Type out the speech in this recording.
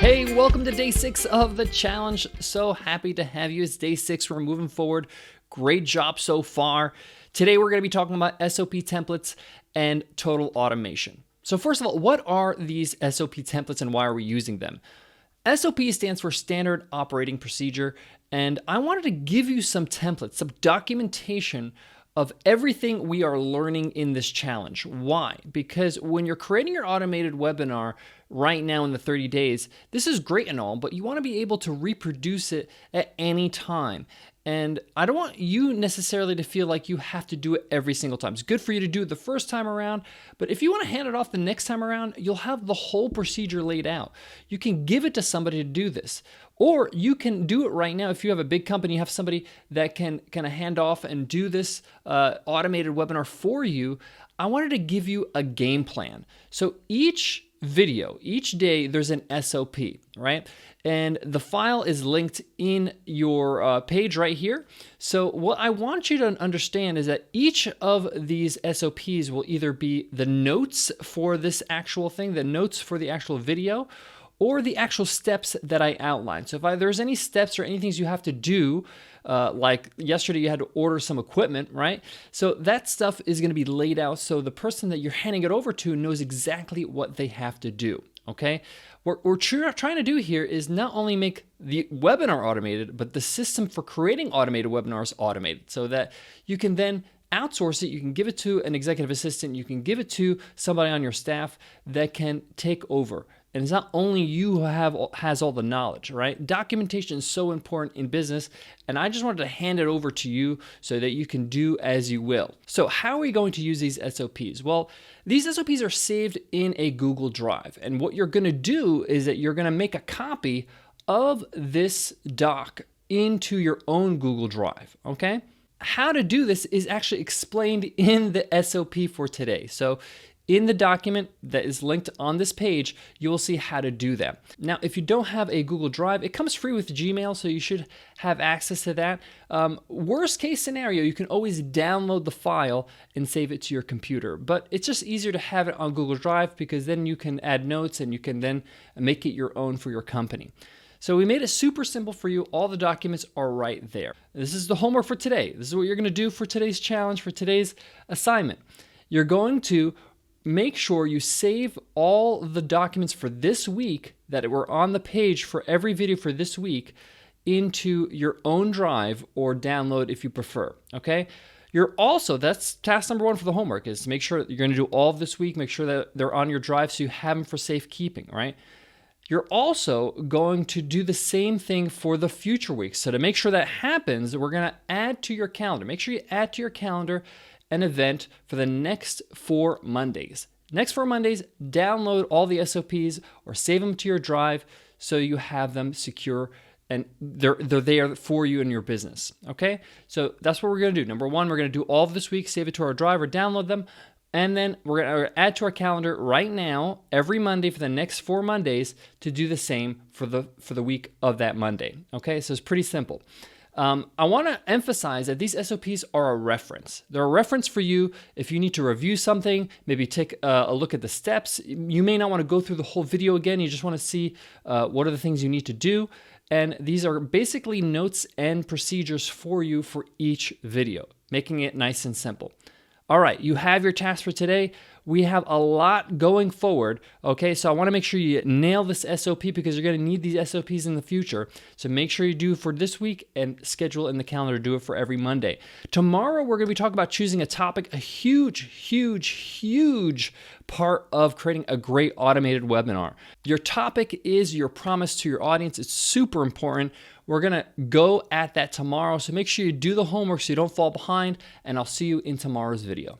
Hey, welcome to day 6 of the challenge. So happy to have you. It's day 6. We're moving forward. Great job so far. Today we're going to be talking about SOP templates and total automation. So first of all, what are these SOP templates and why are we using them? SOP stands for Standard Operating Procedure, and I wanted to give you some templates, some documentation of everything we are learning in this challenge. Why? Because when you're creating your automated webinar right now in the 30 days, this is great and all, but you want to be able to reproduce it at any time. And I don't want you necessarily to feel like you have to do it every single time. It's good for you to do it the first time around, but if you want to hand it off the next time around, you'll have the whole procedure laid out. You can give it to somebody to do this, or you can do it right now. If you have a big company, you have somebody that can kind of hand off and do this automated webinar for you. I wanted to give you a game plan. So each video, each day, there's an SOP, right? And the file is linked in your page right here. So what I want you to understand is that each of these SOPs will either be the notes for this actual thing, the notes for the actual video, or the actual steps that I outlined. So if there's any steps or any things you have to do, like yesterday you had to order some equipment, right? So that stuff is going to be laid out so the person that you're handing it over to knows exactly what they have to do, okay? What we're trying to do here is not only make the webinar automated, but the system for creating automated webinars automated so that you can then outsource it. You can give it to an executive assistant. You can give it to somebody on your staff that can take over. And it's not only you who has all the knowledge, right? Documentation is so important in business, and I just wanted to hand it over to you so that you can do as you will. So how are we going to use these SOPs? Well, these SOPs are saved in a Google Drive, and what you're going to do is that you're going to make a copy of this doc into your own Google Drive, okay? How to do this is actually explained in the SOP for today. So in the document that is linked on this page, you will see how to do that. Now, if you don't have a Google Drive, it comes free with Gmail, so you should have access to that. Worst case scenario, you can always download the file and save it to your computer, but it's just easier to have it on Google Drive because then you can add notes and you can then make it your own for your company. So we made it super simple for you. All the documents are right there. This is the homework for today. This is what you're going to do for today's challenge, for today's assignment. You're going to make sure you save all the documents for this week that were on the page for every video for this week into your own drive or download if you prefer, okay? That's task number 1 for the homework, is to make sure that you're gonna do all of this week, make sure that they're on your drive so you have them for safekeeping, right? You're also going to do the same thing for the future weeks. So to make sure that happens, we're gonna add to your calendar. Make sure you add to your calendar an event for the next 4 Mondays. Next 4 Mondays, download all the SOPs or save them to your drive so you have them secure and they're there for you in your business, okay? So that's what we're gonna do. Number 1, we're gonna do all of this week, save it to our drive or download them, and then we're gonna add to our calendar right now, every Monday for the next 4 Mondays, to do the same for the week of that Monday, okay? So it's pretty simple. I want to emphasize that these SOPs are a reference. They're a reference for you if you need to review something, maybe take a look at the steps. You may not want to go through the whole video again. You just want to see what are the things you need to do. And these are basically notes and procedures for you for each video, making it nice and simple. All right, you have your task for today. We have a lot going forward, okay? So I wanna make sure you nail this SOP because you're gonna need these SOPs in the future. So make sure you do for this week and schedule in the calendar to do it for every Monday. Tomorrow, we're gonna be talking about choosing a topic, a huge part of creating a great automated webinar. Your topic is your promise to your audience. It's super important. We're gonna go at that tomorrow, so make sure you do the homework so you don't fall behind, and I'll see you in tomorrow's video.